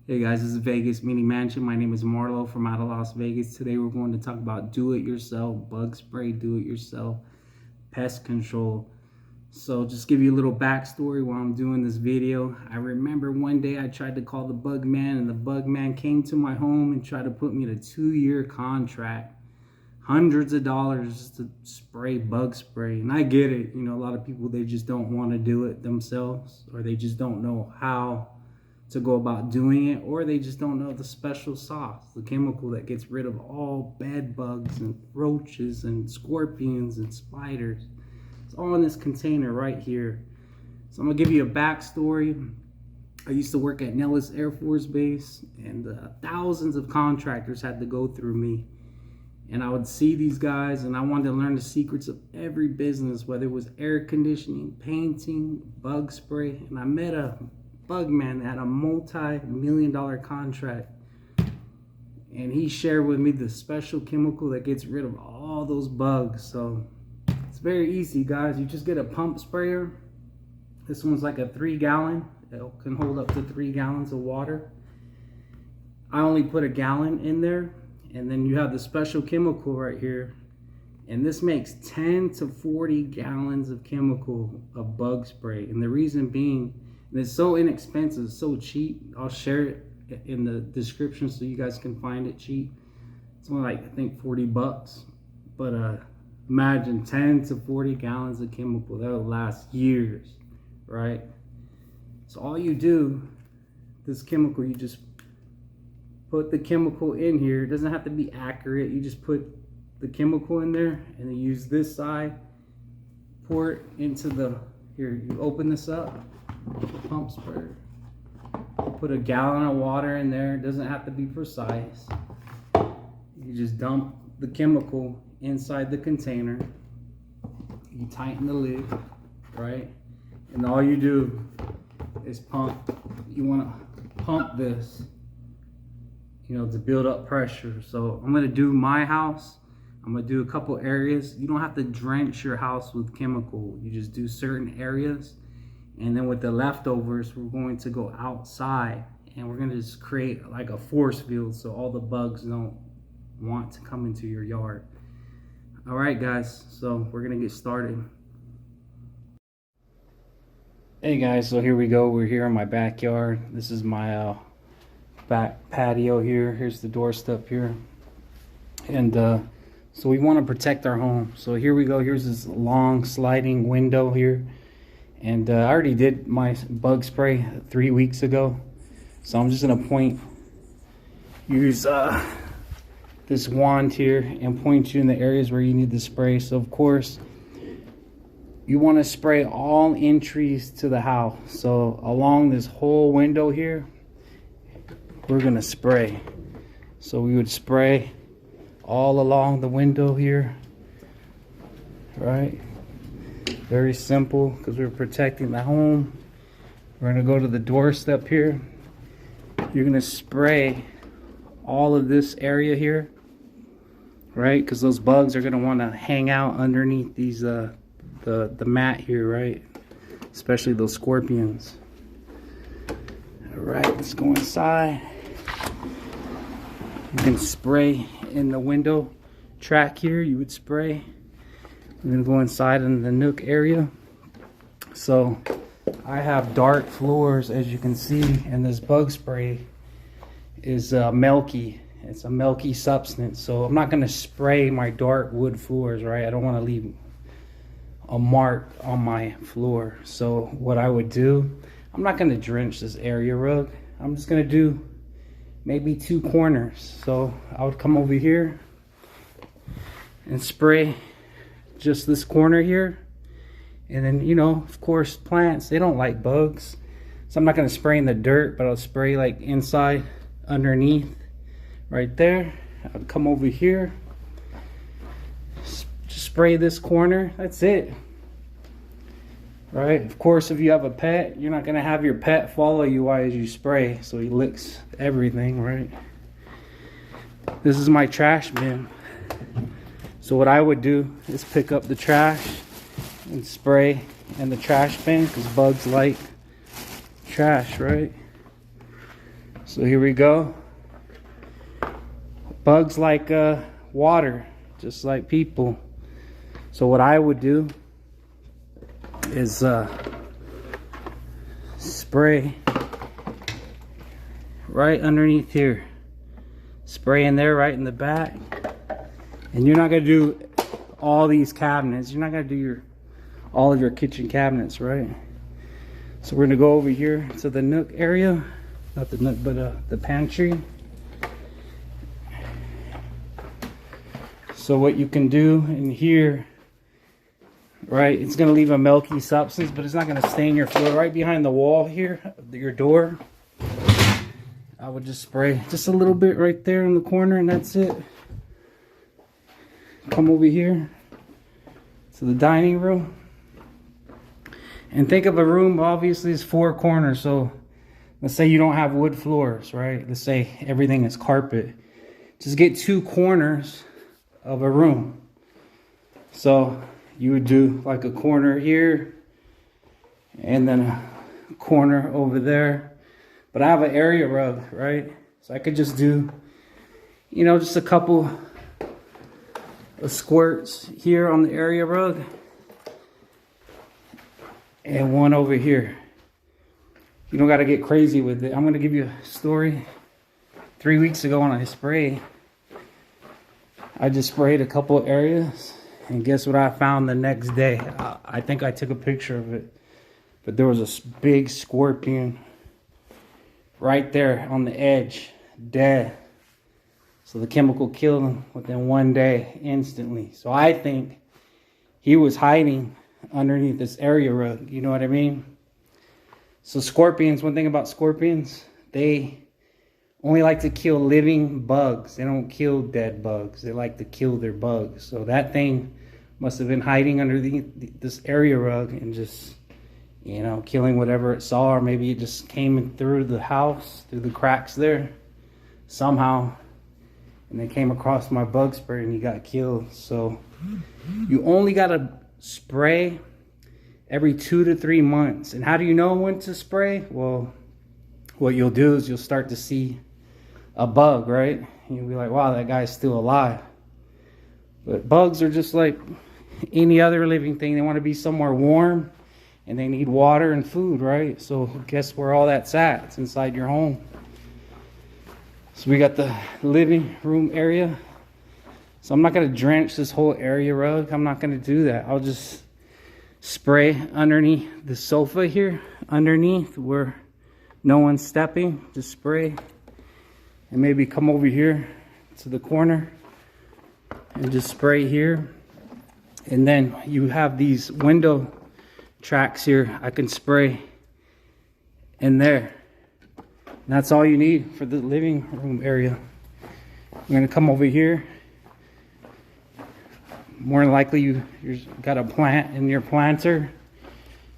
Hey guys, this is Vegas Mini Mansion. My name is Marlo from out of Las Vegas. Today we're going to talk about do-it-yourself, bug spray, do-it-yourself, pest control. So just give you a little backstory while I'm doing this video. I remember one day I tried to call the bug man, and the bug man came to my home and tried to put me in a 2-year contract. Hundreds of dollars to spray bug spray. And I get it. You know, a lot of people, they just don't want to do it themselves, or they just don't know how to go about doing it, or they just don't know the special sauce, the chemical that gets rid of all bed bugs and roaches and scorpions and spiders. It's all in this container right here. So I'm gonna give you a backstory. I used to work at Nellis Air Force Base, and thousands of contractors had to go through me. And I would see these guys, and I wanted to learn the secrets of every business, whether it was air conditioning, painting, bug spray. And I met a bug man that had a multi-million-dollar contract, and he shared with me the special chemical that gets rid of all those bugs. So it's very easy, guys. You just get a pump sprayer. This one's like a 3-gallon. It can hold up to 3 gallons of water. I only put a gallon in there, and then you have the special chemical right here, and this makes 10 to 40 gallons of chemical of bug spray. And the reason being, and it's so inexpensive, so cheap. I'll share it in the description so you guys can find it cheap. It's only like, I think, 40 bucks. But imagine 10 to 40 gallons of chemical. That'll last years, right? So all you do, this chemical, you just put the chemical in here. It doesn't have to be accurate. You just put the chemical in there, and then use this side, pour it into the, here, you open this up, pump sprayer. Put a gallon of water in there. It doesn't have to be precise. You just dump the chemical inside the container. You tighten the lid, right? And all you do is pump. You want to pump this, you know, to build up pressure. So I'm going to do my house. I'm going to do a couple areas. You don't have to drench your house with chemical. You just do certain areas. And then with the leftovers, we're going to go outside, and we're going to just create like a force field so all the bugs don't want to come into your yard. All right, guys, so we're going to get started. Hey guys, so here we go. We're here in my backyard. This is my back patio here. Here's the doorstep here. And so we want to protect our home. So here we go. Here's this long sliding window here. And I already did my bug spray 3 weeks ago. So I'm just gonna use this wand here and point you in the areas where you need the spray. So of course, you wanna spray all entries to the house. So along this whole window here, we're gonna spray. So we would spray all along the window here, right? Very simple, because we're protecting the home. We're going to go to the doorstep here. You're going to spray all of this area here, right? Because those bugs are going to want to hang out underneath these the mat here, right? Especially those scorpions. All right, let's go inside. You can spray in the window track here. You would spray. I'm gonna go inside in the nook area. So I have dark floors, as you can see, and this bug spray is milky. It's a milky substance. So I'm not gonna spray my dark wood floors, right? I don't wanna leave a mark on my floor. So what I would do, I'm not gonna drench this area rug. I'm just gonna do maybe 2 corners. So I would come over here and spray just this corner here. And then, you know, of course, plants, they don't like bugs. So I'm not going to spray in the dirt, but I'll spray like inside, underneath, right there. I'll come over here, just spray this corner. That's it. Right? Of course, if you have a pet, you're not going to have your pet follow you as you spray, so he licks everything, right? This is my trash bin. So what I would do is pick up the trash and spray in the trash bin, because bugs like trash, right? So here we go. Bugs like water, just like people. So what I would do is spray right underneath here. Spray in there right in the back. And you're not gonna do all these cabinets. You're not gonna do all of your kitchen cabinets, right? So we're gonna go over here to the nook area. Not the nook, but the pantry. So what you can do in here, right, it's gonna leave a milky substance, but it's not gonna stain your floor. Right behind the wall here, your door, I would just spray just a little bit right there in the corner, and that's it. Come over here to the dining room. And think of a room, obviously it's 4 corners. So let's say you don't have wood floors, right? Let's say everything is carpet. Just get 2 corners of a room. So you would do like a corner here and then a corner over there. But I have an area rug, right? So I could just do, you know, just a couple of squirts here on the area rug. And one over here. You don't got to get crazy with it. I'm going to give you a story. 3 weeks ago when I sprayed, I just sprayed a couple of areas. And guess what I found the next day? I think I took a picture of it. But there was a big scorpion right there on the edge, dead. So the chemical killed him within 1 day, instantly. So I think he was hiding underneath this area rug. You know what I mean? So scorpions, one thing about scorpions, they only like to kill living bugs. They don't kill dead bugs. They like to kill their bugs. So that thing must have been hiding under this area rug and just, you know, killing whatever it saw. Or maybe it just came through the house, through the cracks there somehow. And they came across my bug spray and he got killed. So you only got to spray every 2 to 3 months. And how do you know when to spray? Well, what you'll do is you'll start to see a bug, right? And you'll be like, wow, that guy's still alive. But bugs are just like any other living thing. They want to be somewhere warm and they need water and food, right? So guess where all that's at? It's inside your home. So we got the living room area. So I'm not going to drench this whole area rug. I'm not going to do that. I'll just spray underneath the sofa here, underneath where no one's stepping. Just spray. And maybe come over here to the corner and just spray here. And then you have these window tracks here. I can spray in there. And that's all you need for the living room area. I'm going to come over here. More than likely you've got a plant in your planter.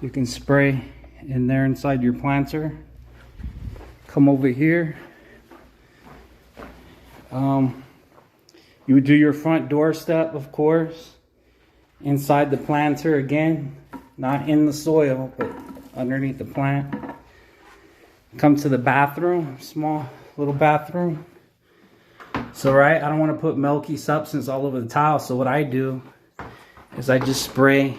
You can spray in there inside your planter. Come over here. You would do your front doorstep, of course. Inside the planter again. Not in the soil, but underneath the plant. Come to the bathroom, small little bathroom. So, right, I don't want to put milky substance all over the tile. So what I do is I just spray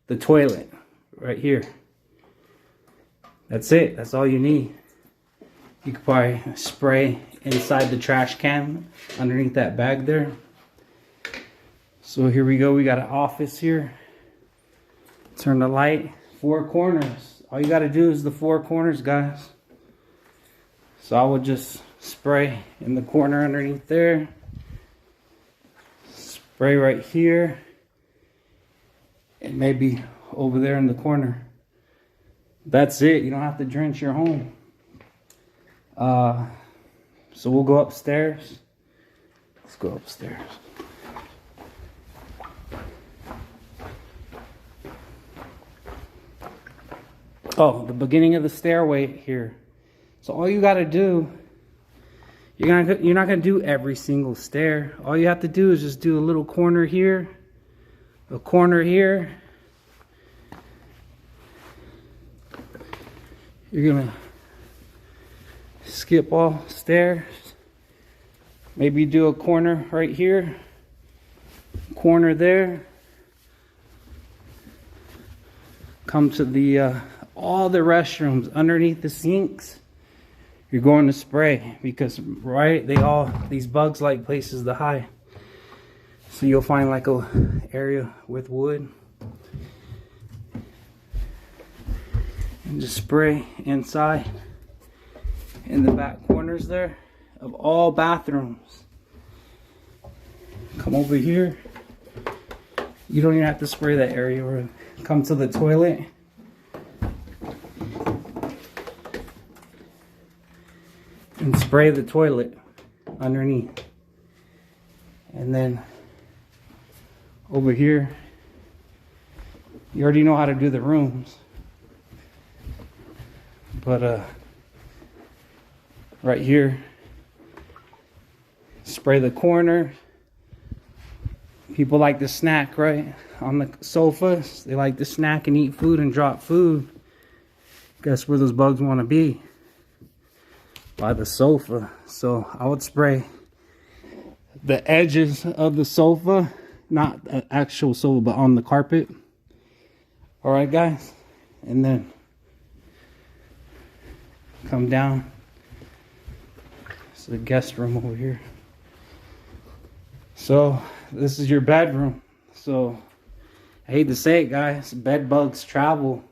the toilet right here. That's it. That's all you need. You could probably spray inside the trash can underneath that bag there. So here we go. We got an office here. Turn the light. 4 corners. All you got to do is the 4 corners, guys. So I would just spray in the corner underneath there. Spray right here. And maybe over there in the corner. That's it. You don't have to drench your home. So we'll go upstairs. Let's go upstairs. Oh, the beginning of the stairway here. So all you got to do, you're not gonna do every single stair. All you have to do is just do a little corner here, a corner here. You're gonna skip all stairs. Maybe do a corner right here, corner there. Come to the all the restrooms underneath the sinks. You're going to spray because these bugs like places to hide. So you'll find like a area with wood and just spray inside in the back corners there of all bathrooms. Come over here. You don't even have to spray that area. Or come to the toilet. And spray the toilet underneath. And then over here, you already know how to do the rooms. But right here, spray the corner. People like to snack, right? On the sofas. They like to snack and eat food and drop food. Guess where those bugs want to be? By the sofa. So I would spray the edges of the sofa, not the actual sofa, but on the carpet. All right, guys, and then come down. It's the guest room over here. So this is your bedroom. So I hate to say it, guys, bed bugs travel.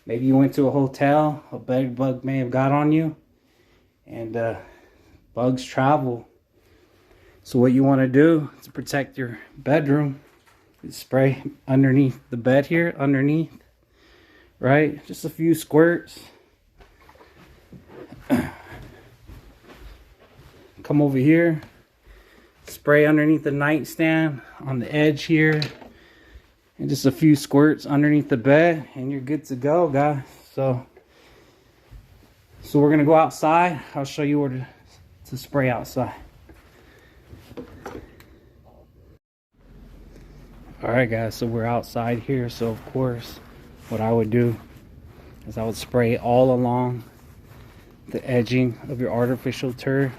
Maybe you went to a hotel, a bed bug may have got on you. And bugs travel. So what you want to do to protect your bedroom is spray underneath the bed here, underneath, right? Just a few squirts. Come over here, spray underneath the nightstand on the edge here, and just a few squirts underneath the bed, and you're good to go, guys. So we're gonna go outside. I'll show you where to spray outside. All right, guys, so we're outside here. So of course, what I would do is I would spray all along the edging of your artificial turf.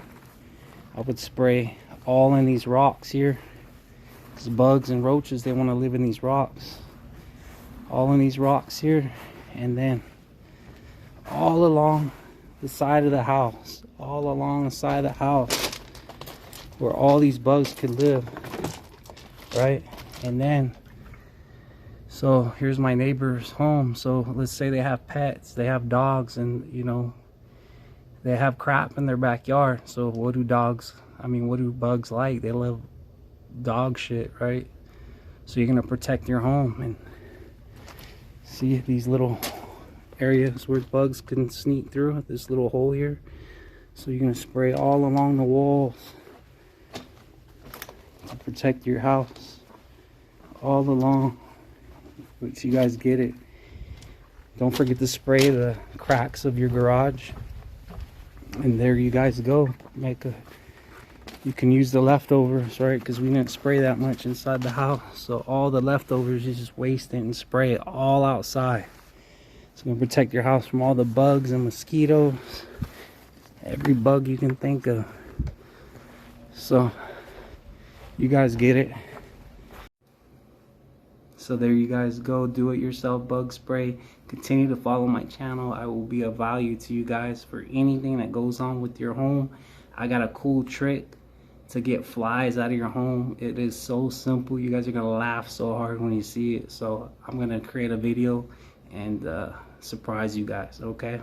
I would spray all in these rocks here. Because bugs and roaches, they want to live in these rocks. All in these rocks here. And then all along the side of the house, all along the side of the house where all these bugs could live, right? And then, so here's my neighbor's home. So let's say they have pets, they have dogs, and you know, they have crap in their backyard. So what do bugs like? They love dog shit, right? So you're gonna protect your home. And see these little areas where bugs can sneak through, this little hole here. So you're gonna spray all along the walls to protect your house, all along. But you guys get it. Don't forget to spray the cracks of your garage. And there you guys go. You can use the leftovers, right? Because we didn't spray that much inside the house. So all the leftovers, you just waste it and spray it all outside. It's going to protect your house from all the bugs and mosquitoes. Every bug you can think of. So, you guys get it. So there you guys go. Do it yourself bug spray. Continue to follow my channel. I will be of value to you guys for anything that goes on with your home. I got a cool trick to get flies out of your home. It is so simple. You guys are going to laugh so hard when you see it. So I'm going to create a video and surprise you guys, okay?